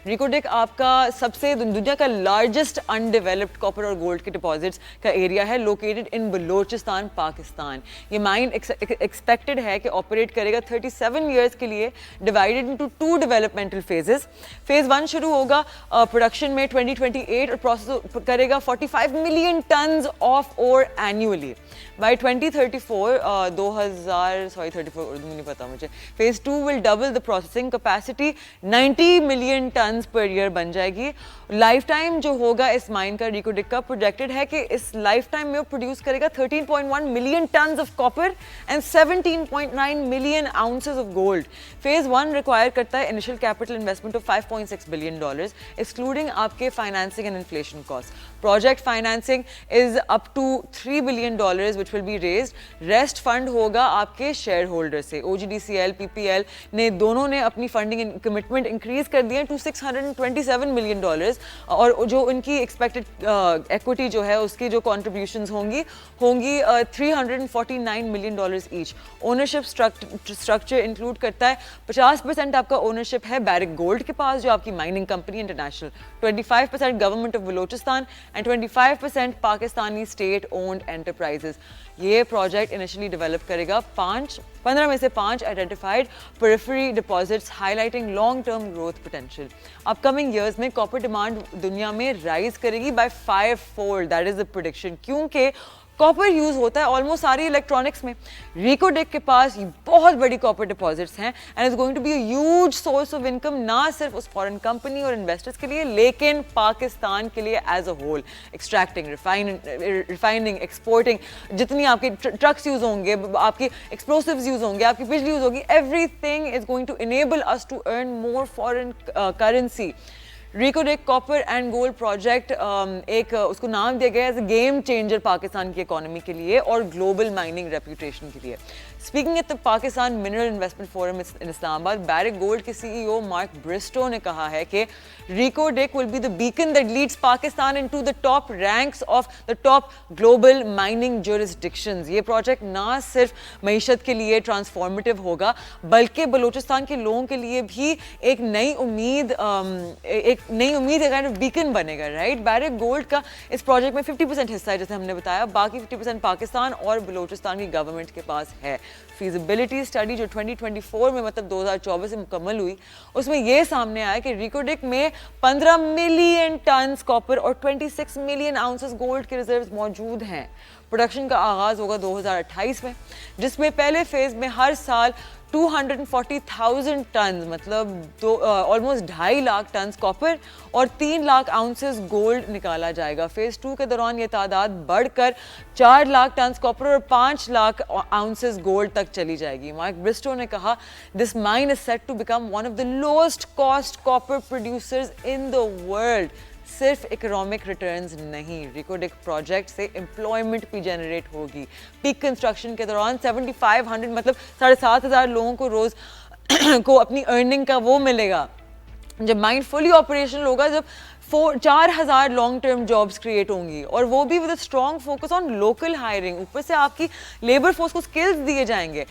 रिकोडिक आपका सबसे दुनिया का लार्जेस्ट अनडेवलप्ड कॉपर और गोल्ड के डिपॉजिट्स का एरिया है, लोकेटेड इन बलोचिस्तान, पाकिस्तान। ये माइन एक्सपेक्टेड है कि ऑपरेट करेगा 37 ईयर्स के लिए, divided into 2 developmental phases. Phase 1 शुरू होगा प्रोडक्शन में 2028 और प्रोसेस करेगा 45 million tons of ore annually. By 2034 34 Urdu में नहीं पता मुझे। Phase 2 will double the processing capacity, 90 million tons per year बन जाएगी। लाइफ टाइम जो होगा इस माइन का, रिकोडिक का, प्रोजेक्टेड है कि इस लाइफ टाइम में वो प्रोड्यूस करेगा 13.1 million tons of copper and 17.9 million ounces of gold. Phase 1 require करता है initial capital investment of $5.6 billion, excluding आपके financing and inflation cost. Project financing is up to $3 billion which will be raised. Rest fund होगा आपके shareholder से। OGDCL, PPL ने दोनों ने अपनी फंडिंग कमिटमेंट इंक्रीज कर दिए टू $627 मिलियन, और जो उनकी एक्सपेक्टेड इक्विटी जो है उसकी जो कॉन्ट्रीब्यूशंस होंगी $349 million each. Ownership structure include करता है 50% आपका ओनरशिप है बैरिक गोल्ड के पास, जो आपकी mining company international, 25% government of Balochistan and 25% Pakistani state owned enterprises. ये प्रोजेक्ट इनिशियली डेवलप करेगा 15 में से 5 identified periphery deposits, highlighting long term growth potential. Upcoming years में कॉपर डिमांड दुनिया में राइज करेगी by 5-fold, that is the prediction, क्योंकि copper use होता है ऑलमोस्ट सारी इलेक्ट्रॉनिक्स में। रिकोडिक के पास बहुत बड़ी कॉपर डिपॉजिट्स हैं and is going to be a huge source of income, ना सिर्फ उस फॉरेन कंपनी और इन्वेस्टर्स के लिए लेकिन पाकिस्तान के लिए as a whole. Extracting, refining, exporting, जितनी आपकी ट्रक्स यूज होंगे, आपकी एक्सप्लोसिव्स यूज होंगे, आपकी बिजली यूज होगी, everything is going to enable us to earn more foreign currency. रिकोडिक copper and gold project एक उसको नाम दिया गया as a game changer Pakistan की इकोनॉमी के लिए और ग्लोबल माइनिंग रेपुटेशन के लिए। Speaking at the Pakistan mineral investment forum in Islamabad, baric gold के CEO मार्क ब्रिस्टो ने कहा है कि रिकोडिक will be the beacon that leads Pakistan into the top ranks of the top global mining jurisdictions. ये project ना सिर्फ मईशत के लिए ट्रांसफॉर्मेटिव होगा बल्कि बलूचिस्तान के लोगों के लिए भी एक नई उम्मीद बीकन बनेगा, राइट। बैरिक गोल्ड का इस प्रोजेक्ट में 50% हिस्सा है, जैसे हमने बताया, बाकी 50% पाकिस्तान और बलूचिस्तान की गवर्नमेंट के पास है। फीजिबिलिटी स्टडी जो 2024 में मतलब 2024 से मुकम्मल हुई, उसमें यह सामने आया कि रिकोडिक में 15 मिलियन टन्स कॉपर और 26 मिलियन आउंसेस गोल्ड के रिजर्व्स मौजूद हैं। प्रोडक्शन का आगाज होगा 2028 में, जिसमें पहले फेज में हर साल 240,000 टन मतलब ऑलमोस्ट 2.5 लाख टन कॉपर और 3 लाख आउंसेस गोल्ड निकाला जाएगा। फेज 2 के दौरान ये तादाद बढ़कर 4 लाख टन कॉपर और 5 लाख आउंसेस गोल्ड तक चली जाएगी। मार्क ब्रिस्टो ने कहा, this mine is set to become one of the lowest cost copper producers in the world. सिर्फ इकोनॉमिक रिटर्न्स नहीं, रिकोडिक प्रोजेक्ट से एम्प्लॉयमेंट भी जनरेट होगी। पीक कंस्ट्रक्शन के दौरान 7500 मतलब 7,500 लोगों को रोज को अपनी अर्निंग का वो मिलेगा। जब माइन फुली ऑपरेशनल होगा, जब 4,000 लॉन्ग टर्म जॉब्स क्रिएट होंगी और वो भी with strong focus on local hiring. ऊपर से आपकी लेबर फोर्स को स्किल्स दिए जाएंगे।